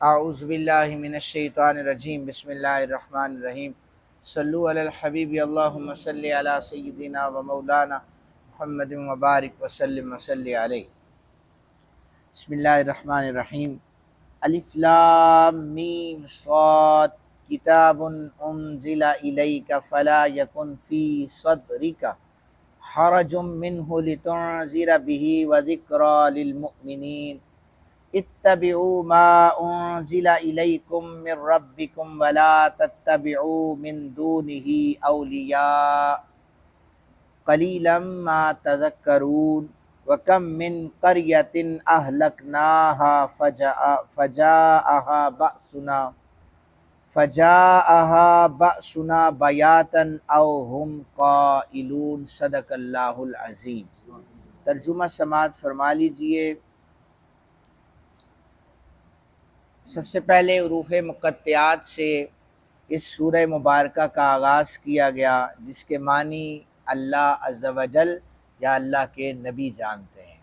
اعوذ باللہ من الشیطان الرجیم بسم اللہ الرحمن الرحیم صلو علی الحبیب اللہم صلی علی سیدنا و مولانا محمد مبارک وسلم وصلی علیہ۔ بسم اللہ الرحمن الرحیم۔ الف لام میم صاد کتاب انزل الیک فلا یکن فی صدرک حرج منہ لتنذر بہ وذکری للمؤمنین اتبعوا ما انزل الیکم من ربکم ولا تتبعوا من دونہ اولیاء قلیلا ما تذکرون وکم من قریۃ اہلکناها فجاءها بأسنا بیاتا او هم قائلون۔ صدق اللہ العظیم۔ ترجمہ سماعت فرما لیجئے۔ سب سے پہلے حروف مقطعات سے اس سورہ مبارکہ کا آغاز کیا گیا، جس کے معنی اللہ عز و جل یا اللہ کے نبی جانتے ہیں۔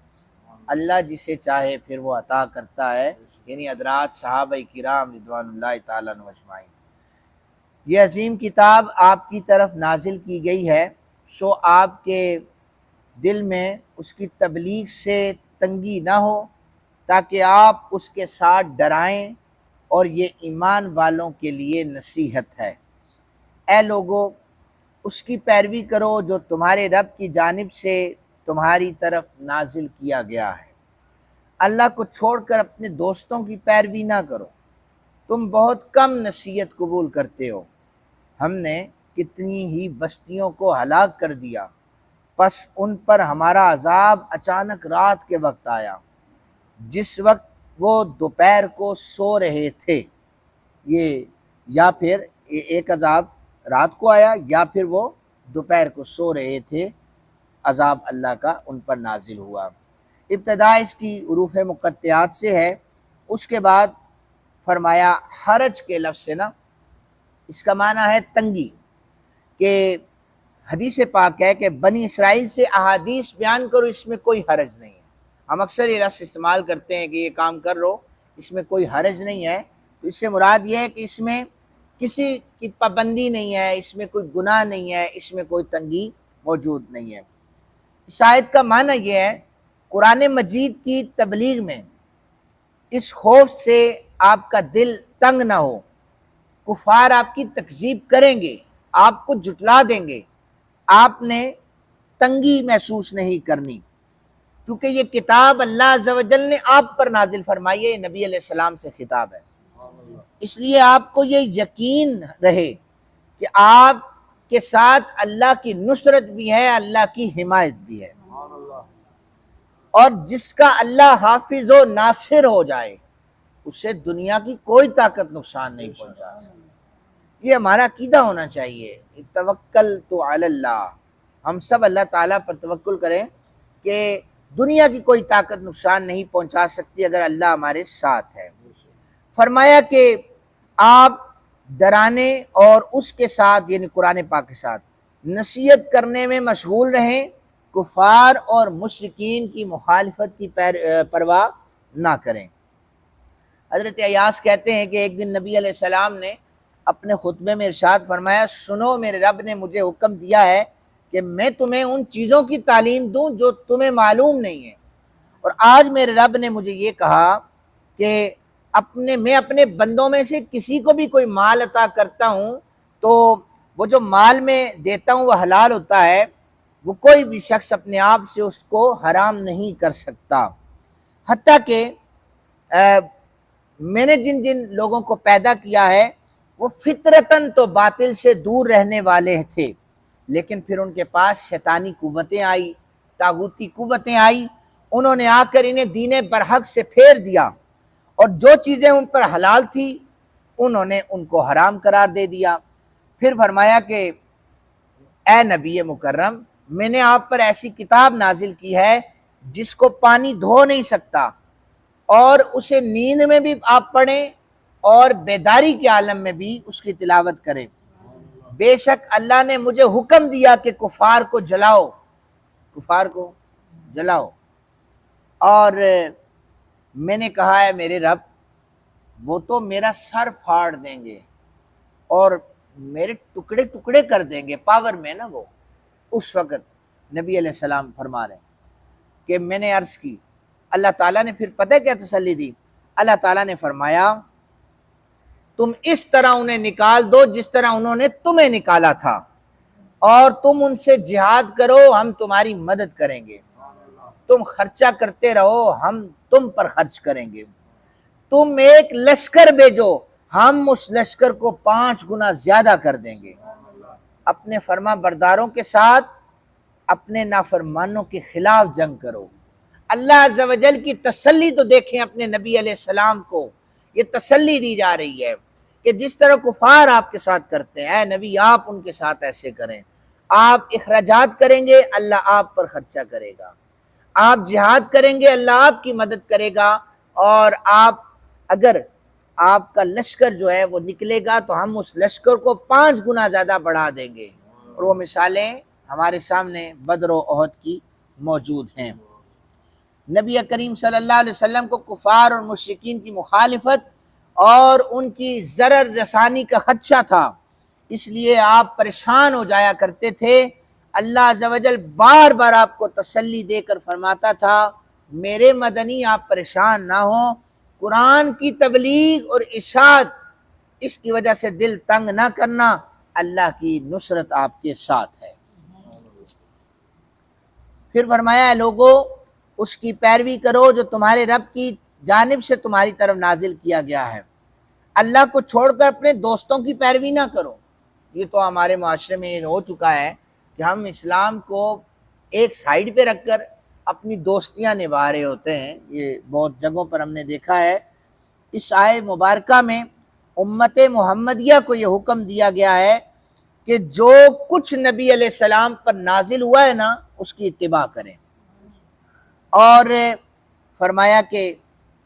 اللہ جسے چاہے پھر وہ عطا کرتا ہے، یعنی حضرات صحابہ کرام رضوان اللہ تعالیٰ عنہم اجمعین۔ یہ عظیم کتاب آپ کی طرف نازل کی گئی ہے، سو آپ کے دل میں اس کی تبلیغ سے تنگی نہ ہو، تاکہ آپ اس کے ساتھ ڈرائیں، اور یہ ایمان والوں کے لیے نصیحت ہے۔ اے لوگو، اس کی پیروی کرو جو تمہارے رب کی جانب سے تمہاری طرف نازل کیا گیا ہے۔ اللہ کو چھوڑ کر اپنے دوستوں کی پیروی نہ کرو، تم بہت کم نصیحت قبول کرتے ہو۔ ہم نے کتنی ہی بستیوں کو ہلاک کر دیا، پس ان پر ہمارا عذاب اچانک رات کے وقت آیا، جس وقت وہ دوپہر کو سو رہے تھے۔ یہ یا پھر ایک عذاب رات کو آیا، یا پھر وہ دوپہر کو سو رہے تھے، عذاب اللہ کا ان پر نازل ہوا۔ ابتدا اس کی حروف مقطعات سے ہے، اس کے بعد فرمایا حرج کے لفظ سے نا، اس کا معنی ہے تنگی، کہ حدیث پاک ہے کہ بنی اسرائیل سے احادیث بیان کرو، اس میں کوئی حرج نہیں ہے۔ ہم اکثر یہ لفظ استعمال کرتے ہیں کہ یہ کام کر لو، اس میں کوئی حرج نہیں ہے، تو اس سے مراد یہ ہے کہ اس میں کسی کی پابندی نہیں ہے، اس میں کوئی گناہ نہیں ہے، اس میں کوئی تنگی موجود نہیں ہے۔ اس آیت کا معنی یہ ہے، قرآن مجید کی تبلیغ میں اس خوف سے آپ کا دل تنگ نہ ہو، کفار آپ کی تکذیب کریں گے، آپ کو جھٹلا دیں گے، آپ نے تنگی محسوس نہیں کرنی، کیونکہ یہ کتاب اللہ عز و جل نے آپ پر نازل فرمائی ہے، یہ نبی علیہ السلام سے خطاب ہے۔ اس لیے آپ کو یہ یقین رہے کہ آپ کے ساتھ اللہ کی نصرت بھی ہے، اللہ کی حمایت بھی ہے، اور جس کا اللہ حافظ و ناصر ہو جائے، اسے دنیا کی کوئی طاقت نقصان نہیں پہنچا سکتی۔ یہ ہمارا عقیدہ ہونا چاہیے، توکلت علی اللہ، ہم سب اللہ تعالیٰ پر توکل کریں کہ دنیا کی کوئی طاقت نقصان نہیں پہنچا سکتی اگر اللہ ہمارے ساتھ ہے۔ فرمایا کہ آپ ڈرانے اور اس کے ساتھ یعنی قرآن پاک کے ساتھ نصیحت کرنے میں مشغول رہیں، کفار اور مشرکین کی مخالفت کی پرواہ نہ کریں۔ حضرت عیاض کہتے ہیں کہ ایک دن نبی علیہ السلام نے اپنے خطبے میں ارشاد فرمایا، سنو میرے رب نے مجھے حکم دیا ہے کہ میں تمہیں ان چیزوں کی تعلیم دوں جو تمہیں معلوم نہیں ہے، اور آج میرے رب نے مجھے یہ کہا کہ میں اپنے بندوں میں سے کسی کو بھی کوئی مال عطا کرتا ہوں تو وہ جو مال میں دیتا ہوں وہ حلال ہوتا ہے، وہ کوئی بھی شخص اپنے آپ سے اس کو حرام نہیں کر سکتا، حتیٰ کہ میں نے جن جن لوگوں کو پیدا کیا ہے وہ فطرتاً تو باطل سے دور رہنے والے تھے، لیکن پھر ان کے پاس شیطانی قوتیں آئی، طاغوتی قوتیں آئی، انہوں نے آ کر انہیں دین برحق سے پھیر دیا، اور جو چیزیں ان پر حلال تھی انہوں نے ان کو حرام قرار دے دیا۔ پھر فرمایا کہ اے نبی مکرم، میں نے آپ پر ایسی کتاب نازل کی ہے جس کو پانی دھو نہیں سکتا، اور اسے نیند میں بھی آپ پڑھیں اور بیداری کے عالم میں بھی اس کی تلاوت کریں۔ بے شک اللہ نے مجھے حکم دیا کہ کفار کو جلاؤ، کفار کو جلاؤ، اور میں نے کہا ہے میرے رب وہ تو میرا سر پھاڑ دیں گے اور میرے ٹکڑے ٹکڑے کر دیں گے، پاور میں نا وہ۔ اس وقت نبی علیہ السلام فرما رہے ہیں کہ میں نے عرض کی، اللہ تعالیٰ نے پھر پتہ کیا تسلی دی؟ اللہ تعالیٰ نے فرمایا تم اس طرح انہیں نکال دو جس طرح انہوں نے تمہیں نکالا تھا، اور تم ان سے جہاد کرو، ہم تمہاری مدد کریں گے، تم خرچہ کرتے رہو، ہم تم پر خرچ کریں گے، تم ایک لشکر بھیجو، ہم اس لشکر کو 5 گنا زیادہ کر دیں گے۔ اپنے فرما برداروں کے ساتھ اپنے نافرمانوں کے خلاف جنگ کرو۔ اللہ عز و جل کی تسلی تو دیکھیں اپنے نبی علیہ السلام کو، یہ تسلی دی جا رہی ہے کہ جس طرح کفار آپ کے ساتھ کرتے ہیں، اے نبی آپ ان کے ساتھ ایسے کریں، آپ اخراجات کریں گے اللہ آپ پر خرچہ کرے گا، آپ جہاد کریں گے اللہ آپ کی مدد کرے گا، اور آپ اگر آپ کا لشکر جو ہے وہ نکلے گا تو ہم اس لشکر کو 5 گنا زیادہ بڑھا دیں گے۔ اور وہ مثالیں ہمارے سامنے بدر و احد کی موجود ہیں۔ نبی کریم صلی اللہ علیہ وسلم کو کفار اور مشرکین کی مخالفت اور ان کی ضرر رسانی کا خدشہ تھا، اس لیے آپ پریشان ہو جایا کرتے تھے۔ اللہ عز و جل بار بار آپ کو تسلی دے کر فرماتا تھا میرے مدنی آپ پریشان نہ ہوں، قرآن کی تبلیغ اور اشاعت اس کی وجہ سے دل تنگ نہ کرنا، اللہ کی نصرت آپ کے ساتھ ہے۔ پھر فرمایا لوگو اس کی پیروی کرو جو تمہارے رب کی جانب سے تمہاری طرف نازل کیا گیا ہے، اللہ کو چھوڑ کر اپنے دوستوں کی پیروی نہ کرو۔ یہ تو ہمارے معاشرے میں ہو چکا ہے کہ ہم اسلام کو ایک سائیڈ پہ رکھ کر اپنی دوستیاں نبھا رہے ہوتے ہیں، یہ بہت جگہوں پر ہم نے دیکھا ہے۔ اس آیت مبارکہ میں امت محمدیہ کو یہ حکم دیا گیا ہے کہ جو کچھ نبی علیہ السلام پر نازل ہوا ہے نا اس کی اتباع کریں، اور فرمایا کہ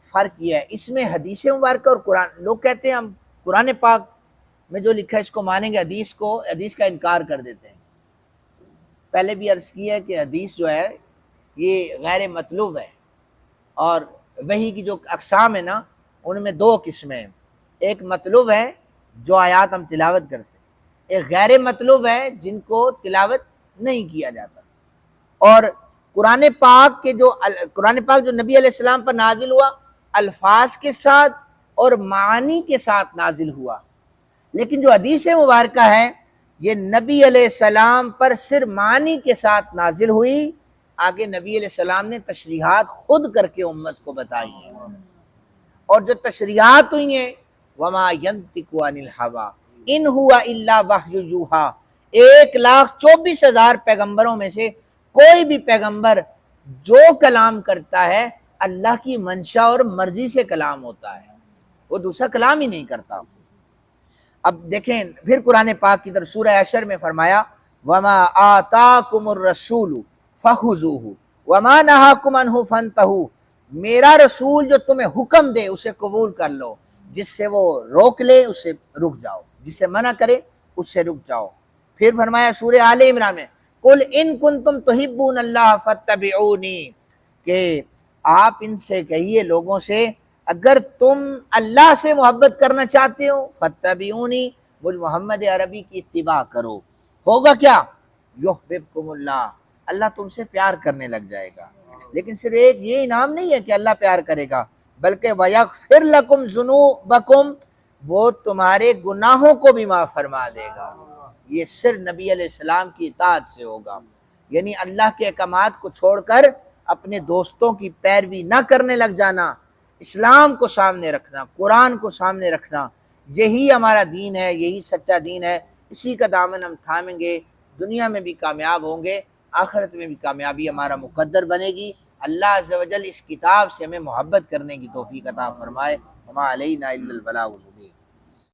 فرق یہ ہے اس میں حدیث مبارکہ اور قرآن، لوگ کہتے ہیں ہم قرآن پاک میں جو لکھا ہے اس کو مانیں گے، حدیث کا انکار کر دیتے ہیں۔ پہلے بھی عرض کی ہے کہ حدیث جو ہے یہ غیر مطلوب ہے، اور وحی کی جو اقسام ہے نا ان میں 2 قسمیں ہیں، ایک مطلوب ہے جو آیات ہم تلاوت کرتے ہیں، ایک غیر مطلوب ہے جن کو تلاوت نہیں کیا جاتا۔ اور قرآن پاک جو نبی علیہ السلام پر نازل ہوا الفاظ کے ساتھ اور معانی کے ساتھ نازل ہوا، لیکن جو حدیث مبارکہ ہے یہ نبی علیہ السلام پر صرف معنی کے ساتھ نازل ہوئی، آگے نبی علیہ السلام نے تشریحات خود کر کے امت کو بتائی ہیں، اور جو تشریحات ہوئی ہیں وما ينطق عن الهوى ان هو الا وحی یوحی، 1,24,000 پیغمبروں میں سے کوئی بھی پیغمبر جو کلام کرتا ہے اللہ کی منشا اور مرضی سے کلام ہوتا ہے، وہ دوسرا کلام ہی نہیں کرتا۔ اب دیکھیں پھر قرآن پاک کی طرف سورہ حشر میں فرمایا وما آتاکم الرسول فخذوہ وما نہاکم عنہ فانتہوا، میرا رسول جو تمہیں حکم دے اسے قبول کر لو، جس سے وہ روک لے اس سے رک جاؤ، جس سے منع کرے اس سے رک جاؤ۔ پھر فرمایا سورہ آل عمران میں قل ان کنتم تحبون اللہ فاتبعونی، کہ آپ ان سے کہیے لوگوں سے اگر تم اللہ سے محبت کرنا چاہتے ہو فاتبعونی، مجھ محمد عربی کی اتباع کرو، ہوگا کیا؟ یحببکم اللہ، اللہ تم سے پیار کرنے لگ جائے گا۔ لیکن صرف ایک یہ انعام نہیں ہے کہ اللہ پیار کرے گا، بلکہ وَيَغْفِرْ لَكُمْ ذُنُوبَكُمْ، وہ تمہارے گناہوں کو بھی معاف فرما دے گا۔ یہ صرف نبی علیہ السلام کی اطاعت سے ہوگا، یعنی اللہ کے احکامات کو چھوڑ کر اپنے دوستوں کی پیروی نہ کرنے لگ جانا، اسلام کو سامنے رکھنا، قرآن کو سامنے رکھنا، یہی ہمارا دین ہے، یہی سچا دین ہے، اسی کا دامن ہم تھامیں گے، دنیا میں بھی کامیاب ہوں گے، آخرت میں بھی کامیابی ہمارا مقدر بنے گی۔ اللہ عز و جل اس کتاب سے ہمیں محبت کرنے کی توفیق عطا فرمائے۔ وما علینا الا البلاغ المبین۔